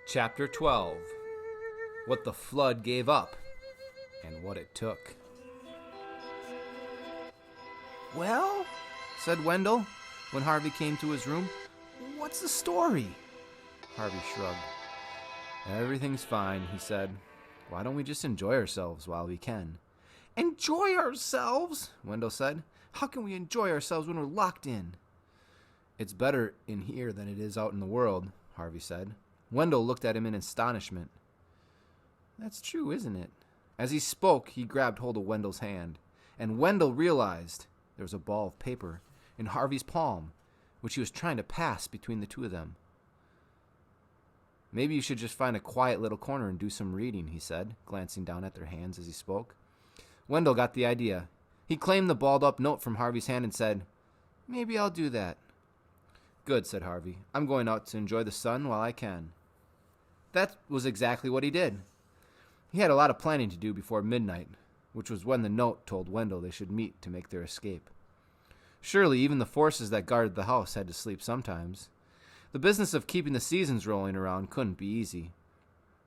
Chapter 12. What the flood gave up, and what it took. "Well," said Wendell, when Harvey came to his room, "what's the story?" Harvey shrugged. "Everything's fine," he said. "Why don't we just enjoy ourselves while we can?" "Enjoy ourselves?" Wendell said. "How can we enjoy ourselves when we're locked in?" "It's better in here than it is out in the world," Harvey said. Wendell looked at him in astonishment. "That's true, isn't it?" As he spoke, he grabbed hold of Wendell's hand, and Wendell realized there was a ball of paper in Harvey's palm, which he was trying to pass between the two of them. "Maybe you should just find a quiet little corner and do some reading," he said, glancing down at their hands as he spoke. Wendell got the idea. He claimed the balled-up note from Harvey's hand and said, "Maybe I'll do that." "Good," said Harvey. "I'm going out to enjoy the sun while I can." That was exactly what he did. He had a lot of planning to do before midnight, which was when the note told Wendell they should meet to make their escape. Surely even the forces that guarded the house had to sleep sometimes. The business of keeping the seasons rolling around couldn't be easy.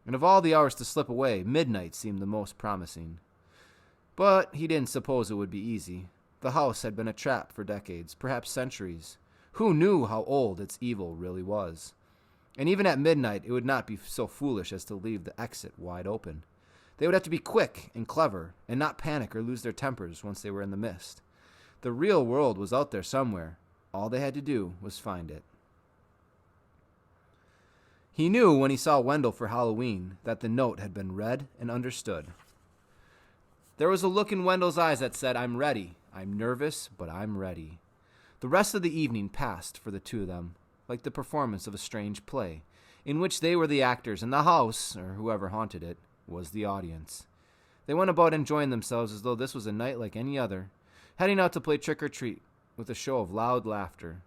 And of all the hours to slip away, midnight seemed the most promising. But he didn't suppose it would be easy. The house had been a trap for decades, perhaps centuries. Who knew how old its evil really was? And even at midnight, it would not be so foolish as to leave the exit wide open. They would have to be quick and clever, and not panic or lose their tempers once they were in the mist. The real world was out there somewhere. All they had to do was find it. He knew when he saw Wendell for Halloween that the note had been read and understood. There was a look in Wendell's eyes that said, "I'm ready. I'm nervous, but I'm ready." The rest of the evening passed for the two of them, like the performance of a strange play, in which they were the actors and the house, or whoever haunted it, was the audience. They went about enjoying themselves as though this was a night like any other, heading out to play trick-or-treat with a show of loud laughter,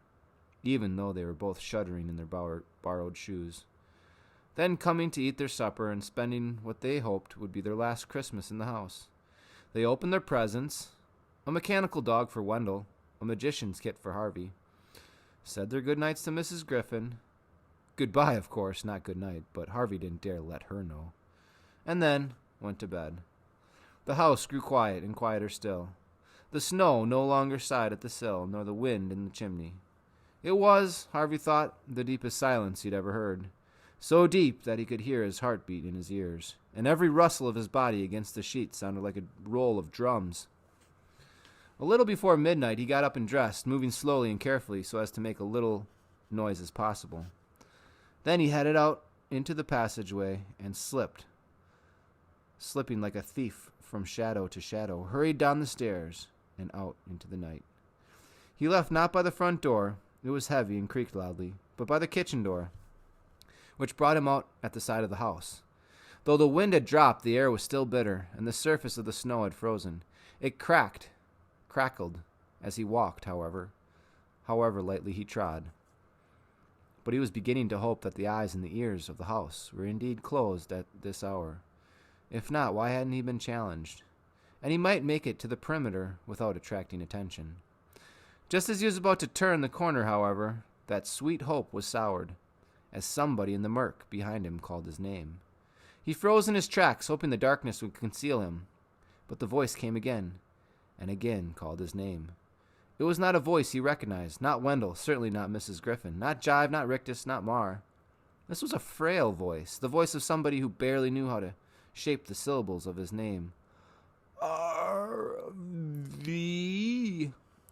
even though they were both shuddering in their borrowed shoes. Then coming to eat their supper and spending what they hoped would be their last Christmas in the house. They opened their presents, a mechanical dog for Wendell, a magician's kit for Harvey, said their goodnights to Mrs. Griffin. Goodbye, of course, not good night, but Harvey didn't dare let her know. And then went to bed. The house grew quiet and quieter still. The snow no longer sighed at the sill, nor the wind in the chimney. It was, Harvey thought, the deepest silence he'd ever heard. So deep that he could hear his heartbeat in his ears, and every rustle of his body against the sheets sounded like a roll of drums. A little before midnight, he got up and dressed, moving slowly and carefully so as to make a little noise as possible. Then he headed out into the passageway and slipping like a thief from shadow to shadow, hurried down the stairs and out into the night. He left not by the front door, it was heavy and creaked loudly, but by the kitchen door, which brought him out at the side of the house. Though the wind had dropped, the air was still bitter, and the surface of the snow had frozen. It crackled as he walked, however lightly he trod. But he was beginning to hope that the eyes and the ears of the house were indeed closed at this hour. If not, why hadn't he been challenged? And he might make it to the perimeter without attracting attention. Just as he was about to turn the corner, however, that sweet hope was soured, as somebody in the murk behind him called his name. He froze in his tracks, hoping the darkness would conceal him. But the voice came again, and again called his name. It was not a voice he recognized, not Wendell, certainly not Mrs. Griffin, not Jive, not Rictus, not Mar. This was a frail voice, the voice of somebody who barely knew how to shape the syllables of his name. R-V.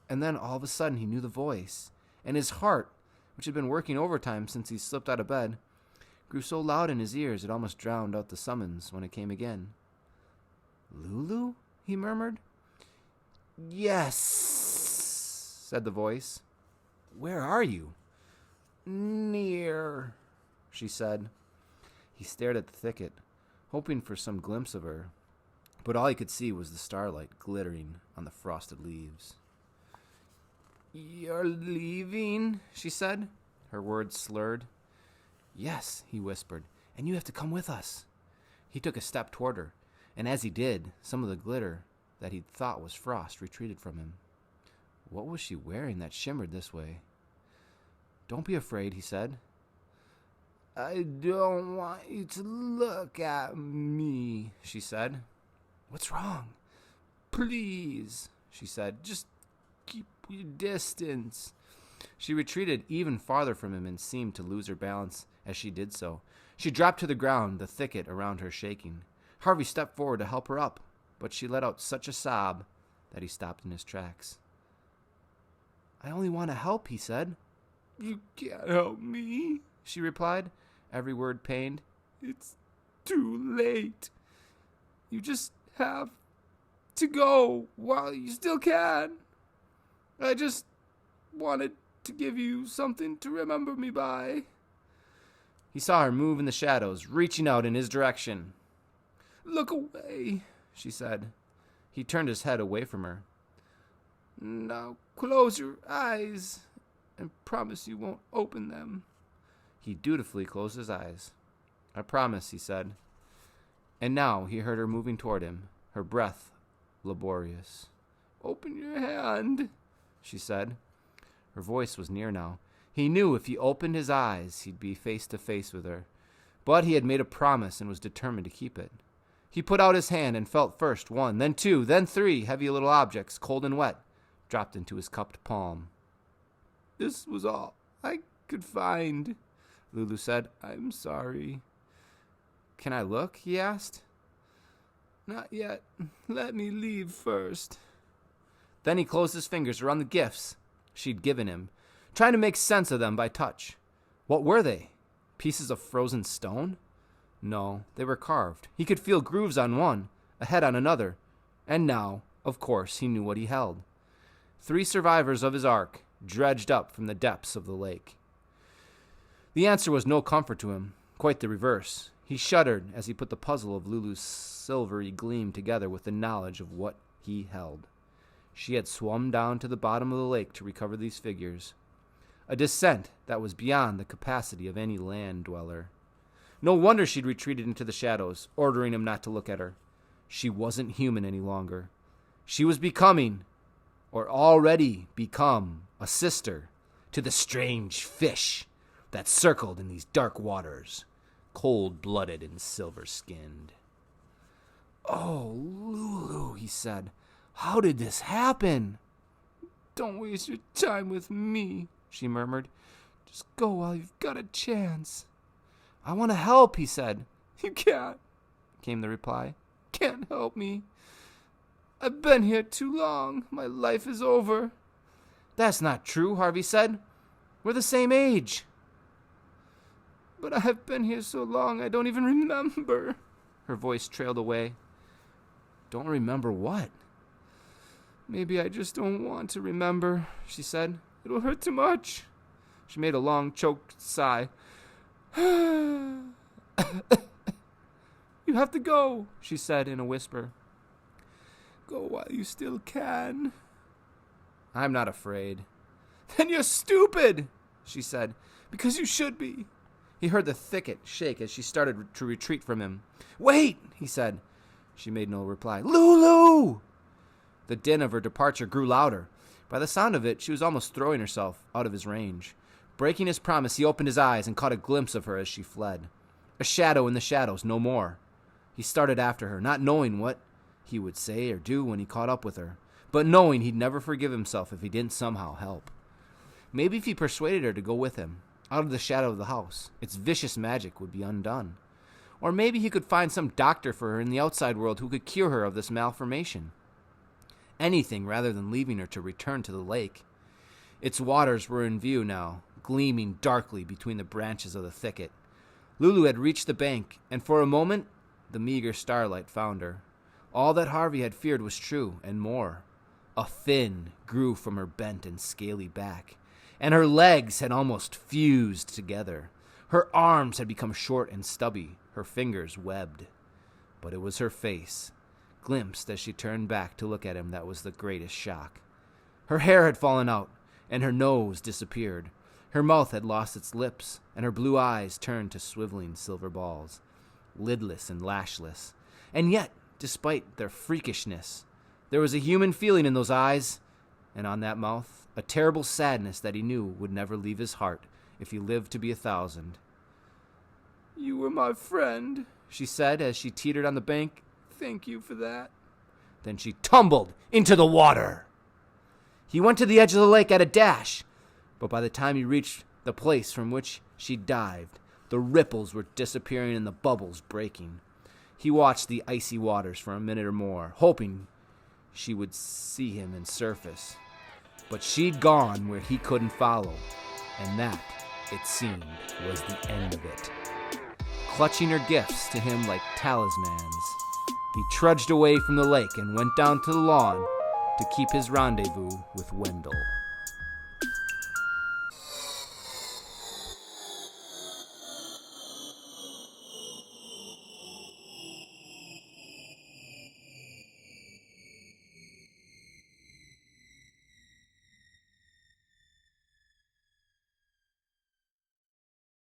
And then all of a sudden he knew the voice, and his heart, which had been working overtime since he slipped out of bed, grew so loud in his ears it almost drowned out the summons when it came again. "Lulu?" he murmured. "Yes," said the voice. "Where are you?" "Near," she said. He stared at the thicket, hoping for some glimpse of her, but all he could see was the starlight glittering on the frosted leaves. "You're leaving?" she said, her words slurred. "Yes," he whispered, "and you have to come with us." He took a step toward her, and as he did, some of the glitter that he'd thought was frost retreated from him. What was she wearing that shimmered this way? "Don't be afraid," he said. I don't want you to look at me, she said. What's wrong? Please, she said. Just keep your distance. She retreated even farther from him and seemed to lose her balance as she did so. She dropped to the ground, the thicket around her shaking. Harvey stepped forward to help her up, but she let out such a sob that he stopped in his tracks. I only want to help, he said. You can't help me, she replied, every word pained. It's too late. You just have to go while you still can. I just wanted to give you something to remember me by. He saw her move in the shadows, reaching out in his direction. Look away, she said. He turned his head away from her. Now close your eyes and promise you won't open them. He dutifully closed his eyes. I promise, he said. And now he heard her moving toward him, her breath laborious. Open your hand, she said. Her voice was near now. He knew if he opened his eyes, he'd be face to face with her. But he had made a promise and was determined to keep it. He put out his hand and felt first 1, then 2, then 3 heavy little objects, cold and wet, dropped into his cupped palm. This was all I could find, Lulu said. I'm sorry. Can I look? He asked. Not yet. Let me leave first. Then he closed his fingers around the gifts she'd given him, trying to make sense of them by touch. What were they? Pieces of frozen stone? No, they were carved. He could feel grooves on one, a head on another. And now, of course, he knew what he held. 3 survivors of his ark, dredged up from the depths of the lake. The answer was no comfort to him, quite the reverse. He shuddered as he put the puzzle of Lulu's silvery gleam together with the knowledge of what he held. She had swum down to the bottom of the lake to recover these figures. A descent that was beyond the capacity of any land dweller. No wonder she'd retreated into the shadows, ordering him not to look at her. She wasn't human any longer. She was becoming, or already become, a sister to the strange fish that circled in these dark waters, cold-blooded and silver-skinned. Oh, Lulu, he said. How did this happen? Don't waste your time with me, she murmured. Just go while you've got a chance. I want to help, he said. You can't, came the reply. Can't help me. I've been here too long. My life is over. That's not true, Harvey said. We're the same age. But I have been here so long I don't even remember. Her voice trailed away. Don't remember what? Maybe I just don't want to remember, she said. It'll hurt too much. She made a long, choked sigh. You have to go, she said in a whisper. Go while you still can. I'm not afraid. Then you're stupid, she said, because you should be. He heard the thicket shake as she started to retreat from him. Wait, he said. She made no reply. Lulu! The din of her departure grew louder. By the sound of it, she was almost throwing herself out of his range. Breaking his promise, he opened his eyes and caught a glimpse of her as she fled. A shadow in the shadows, no more. He started after her, not knowing what he would say or do when he caught up with her, but knowing he'd never forgive himself if he didn't somehow help. Maybe if he persuaded her to go with him, out of the shadow of the house, its vicious magic would be undone. Or maybe he could find some doctor for her in the outside world who could cure her of this malformation. Anything rather than leaving her to return to the lake. Its waters were in view now, gleaming darkly between the branches of the thicket. Lulu had reached the bank, and for a moment the meager starlight found her. All that Harvey had feared was true, and more. A fin grew from her bent and scaly back, and her legs had almost fused together. Her arms had become short and stubby, her fingers webbed. But it was her face, glimpsed as she turned back to look at him, that was the greatest shock. Her hair had fallen out, and her nose disappeared. Her mouth had lost its lips, and her blue eyes turned to swiveling silver balls, lidless and lashless. And yet, despite their freakishness, there was a human feeling in those eyes, and on that mouth, a terrible sadness that he knew would never leave his heart if he lived to be 1,000. "You were my friend," she said as she teetered on the bank. "Thank you for that." Then she tumbled into the water. He went to the edge of the lake at a dash, but by the time he reached the place from which she dived, the ripples were disappearing and the bubbles breaking. He watched the icy waters for a minute or more, hoping she would see him and surface. But she'd gone where he couldn't follow, and that, it seemed, was the end of it. Clutching her gifts to him like talismans, he trudged away from the lake and went down to the lawn to keep his rendezvous with Wendell.